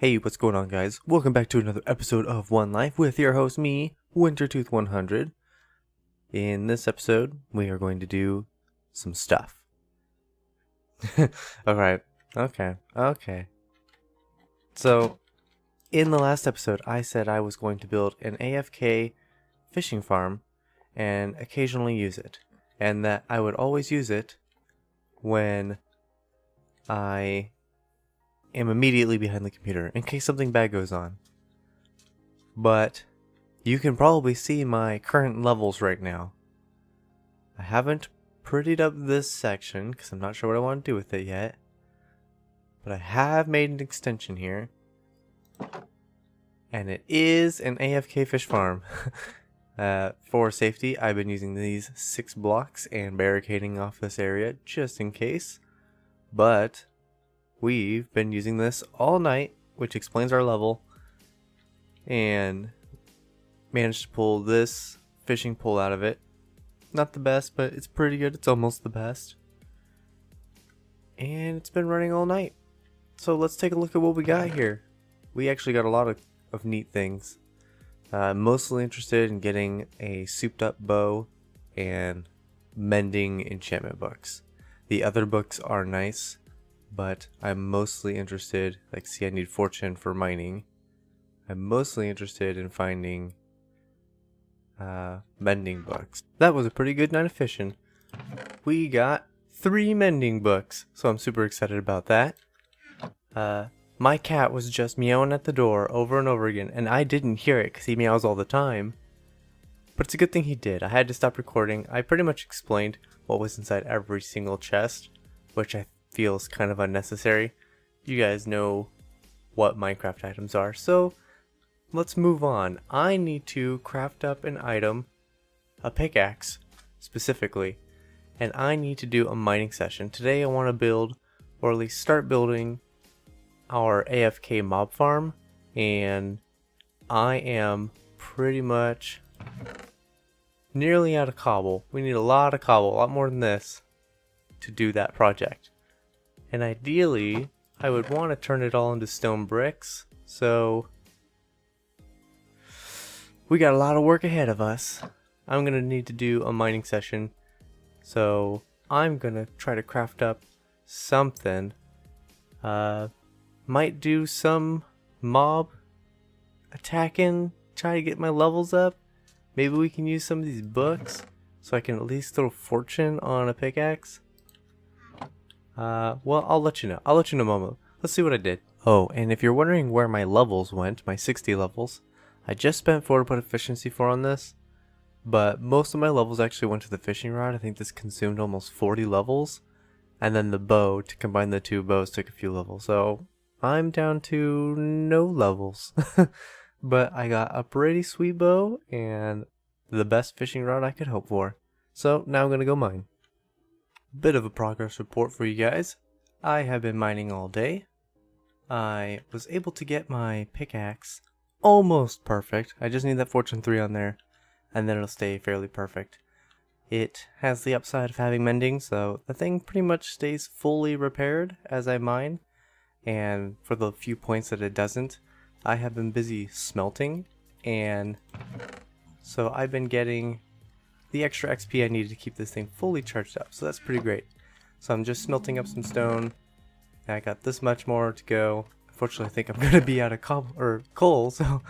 Hey, what's going on, guys? Welcome back to another episode of One Life with your host, me, Wintertooth100. In this episode, we are going to do some stuff. Alright, okay. So, in the last episode, I said I was going to build an AFK fishing farm and occasionally use it. And that I would always use it when I am immediately behind the computer in case something bad goes on. But you can probably see my current levels right now. I haven't prettied up this section because I'm not sure what I want to do with it yet. But I have made an extension here. And it is an AFK fish farm. For safety, I've been using these 6 blocks and barricading off this area just in case. But we've been using this all night, which explains our level, and managed to pull this fishing pole out of it. Not the best, but it's pretty good. It's almost the best. And it's been running all night. So let's take a look at what we got here. We actually got a lot of neat things. Mostly interested in getting a souped up bow and mending enchantment books. The other books are nice, but I'm mostly interested, like, see, I need fortune for mining. I'm mostly interested in finding mending books. That was a pretty good night of fishing. We got 3 mending books, so I'm super excited about that. My cat was just meowing at the door over and over again, and I didn't hear it because he meows all the time. But it's a good thing he did. I had to stop recording. I pretty much explained what was inside every single chest, which I feels kind of unnecessary. You guys know what Minecraft items are, so let's move on. I need to craft up an item, a pickaxe specifically, and I need to do a mining session. Today I want to build, or at least start building, our AFK mob farm, and I am pretty much nearly out of cobble. We need a lot of cobble, a lot more than this, to do that project. And ideally, I would want to turn it all into stone bricks, so we got a lot of work ahead of us. I'm going to need to do a mining session, so I'm going to try to craft up something. Might do some mob attacking, try to get my levels up. Maybe we can use some of these books so I can at least throw fortune on a pickaxe. Well, I'll let you know. I'll let you know in a moment. Let's see what I did. Oh, and if you're wondering where my levels went, my 60 levels, I just spent 4 to put efficiency 4 on this, but most of my levels actually went to the fishing rod. I think this consumed almost 40 levels, and then the bow, to combine the 2 bows, took a few levels. So I'm down to no levels. But I got a pretty sweet bow and the best fishing rod I could hope for. So now I'm going to go mine. Bit of a progress report for you guys. I have been mining all day. I was able to get my pickaxe almost perfect. I just need that fortune 3 on there, and then it'll stay fairly perfect. It has the upside of having mending, so the thing pretty much stays fully repaired as I mine. And for the few points that it doesn't, I have been busy smelting, and so I've been getting the extra XP I needed to keep this thing fully charged up, so that's pretty great. So I'm just smelting up some stone, and I got this much more to go. Unfortunately, I think I'm going to be out of coal, so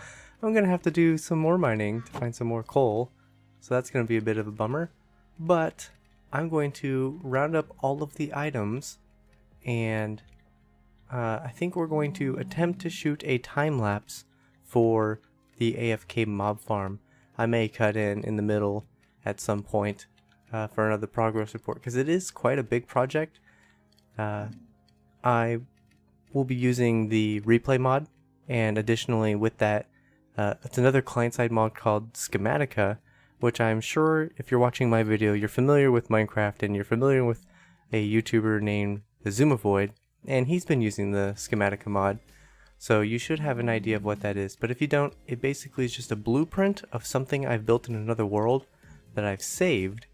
I'm going to have to do some more mining to find some more coal, so that's going to be a bit of a bummer. But I'm going to round up all of the items, and I think we're going to attempt to shoot a time lapse for the AFK mob farm. I may cut in the middle at some point for another progress report, because it is quite a big project. I will be using the replay mod, and additionally with that, it's another client-side mod called Schematica, which I'm sure if you're watching my video, you're familiar with Minecraft, and you're familiar with a YouTuber named the Zoomavoid, and he's been using the Schematica mod, so you should have an idea of what that is. But if you don't, it basically is just a blueprint of something I've built in another world that I've saved,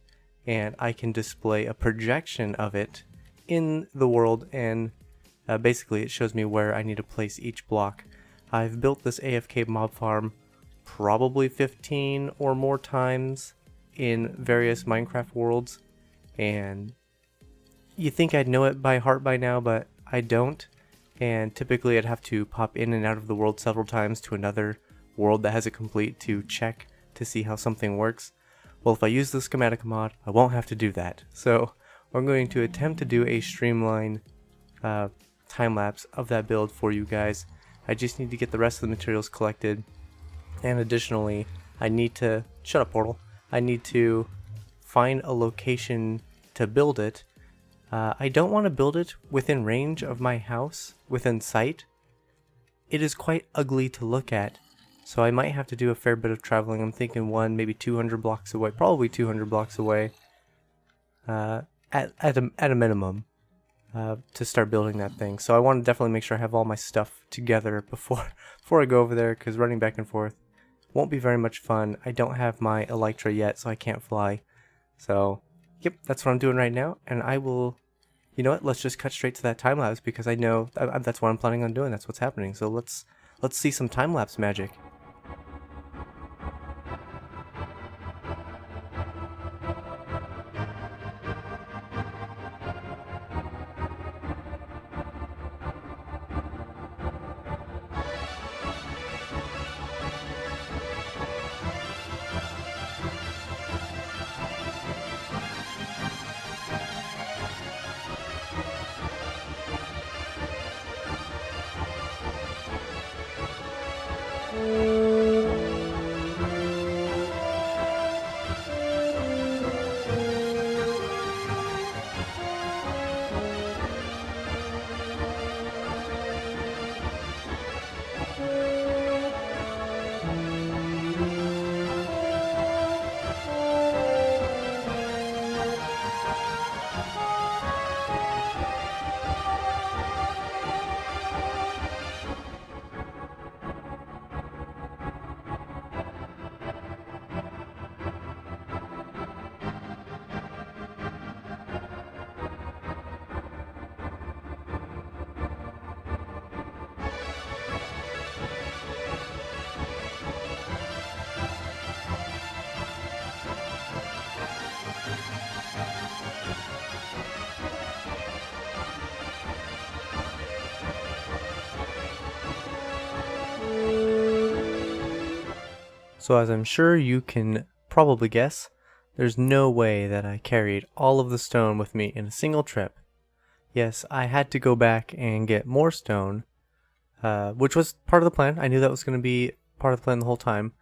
and I can display a projection of it in the world and Basically, it shows me where I need to place each block. I've built this AFK mob farm probably 15 or more times in various Minecraft worlds, and you think I'd know it by heart by now, but I don't. And typically I'd have to pop in and out of the world several times to another world that has it complete to check to see how something works. Well, if I use the schematic mod, I won't have to do that. So I'm going to attempt to do a streamline time lapse of that build for you guys. I just need to get the rest of the materials collected, and additionally I need to shut up, portal. I need to find a location to build it. I don't want to build it within range of my house, within sight. It is quite ugly to look at, so I might have to do a fair bit of traveling. I'm thinking maybe 200 blocks away, probably 200 blocks away, at a minimum, to start building that thing. So I want to definitely make sure I have all my stuff together before I go over there, because running back and forth won't be very much fun. I don't have my elytra yet, so I can't fly. So yep, that's what I'm doing right now, and I will, you know what, let's just cut straight to that time-lapse, because I know that's what I'm planning on doing, that's what's happening. So let's see some time-lapse magic. So as I'm sure you can probably guess, there's no way that I carried all of the stone with me in a single trip. Yes, I had to go back and get more stone, which was part of the plan. I knew that was going to be part of the plan the whole time,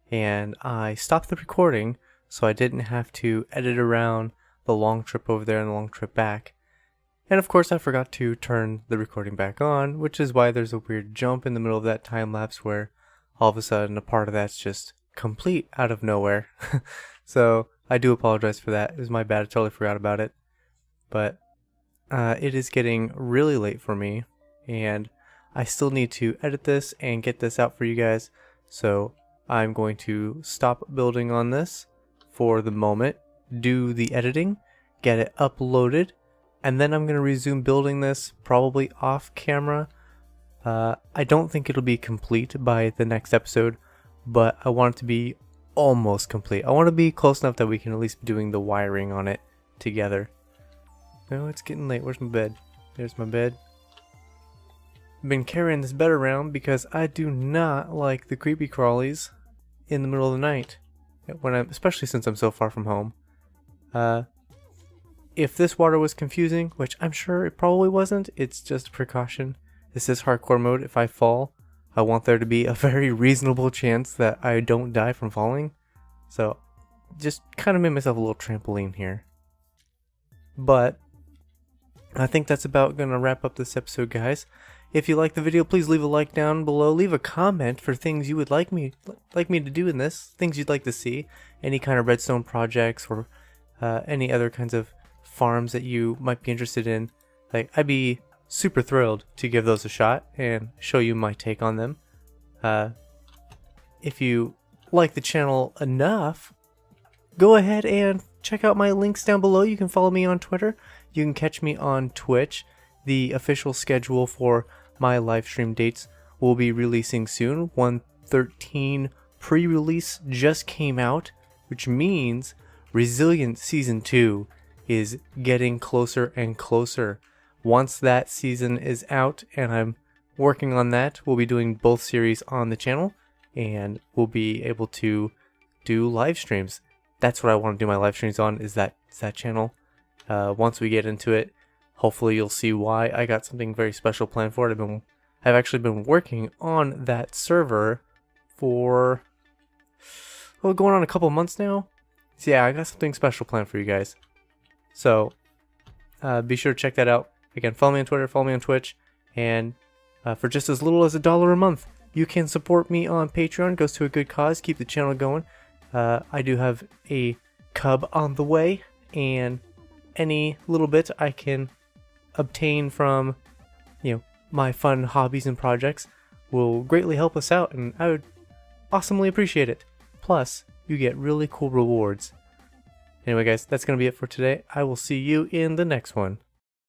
and I stopped the recording so I didn't have to edit around the long trip over there and the long trip back. And of course I forgot to turn the recording back on, which is why there's a weird jump in the middle of that time lapse where all of a sudden a part of that's just complete out of nowhere. So I do apologize for that. It was my bad. I totally forgot about it. But it is getting really late for me, and I still need to edit this and get this out for you guys. So I'm going to stop building on this for the moment, do the editing, get it uploaded, and then I'm going to resume building this probably off camera. I don't think it'll be complete by the next episode, but I want it to be almost complete. I want to be close enough that we can at least be doing the wiring on it together. No, it's getting late. Where's my bed? There's my bed. I've been carrying this bed around because I do not like the creepy crawlies in the middle of the night, especially since I'm so far from home. If this water was confusing, which I'm sure it probably wasn't, it's just a precaution. This is hardcore mode. If I fall, I want there to be a very reasonable chance that I don't die from falling. So just kind of made myself a little trampoline here. But I think that's about going to wrap up this episode, guys. If you like the video, please leave a like down below. Leave a comment for things you would like me to do in this, things you'd like to see, any kind of redstone projects or any other kinds of farms that you might be interested in. Like, I'd be super thrilled to give those a shot and show you my take on them. If you like the channel enough, go ahead and check out my links down below. You can follow me on Twitter. You can catch me on Twitch. the official schedule for my live stream dates will be releasing soon. 113 pre-release just came out, which means Resilient Season 2 is getting closer and closer. Once that season is out and I'm working on that, we'll be doing both series on the channel and we'll be able to do live streams. That's what I want to do my live streams on, is that channel. Once we get into it, hopefully you'll see why. I got something very special planned for it. I've actually been working on that server for going on a couple months now. So yeah, I got something special planned for you guys. So be sure to check that out. Again, follow me on Twitter, follow me on Twitch, and for just as little as $1 a month, you can support me on Patreon. It goes to a good cause, keep the channel going. I do have a cub on the way, and any little bit I can obtain from, my fun hobbies and projects will greatly help us out, and I would awesomely appreciate it. Plus, you get really cool rewards. Anyway guys, that's going to be it for today. I will see you in the next one.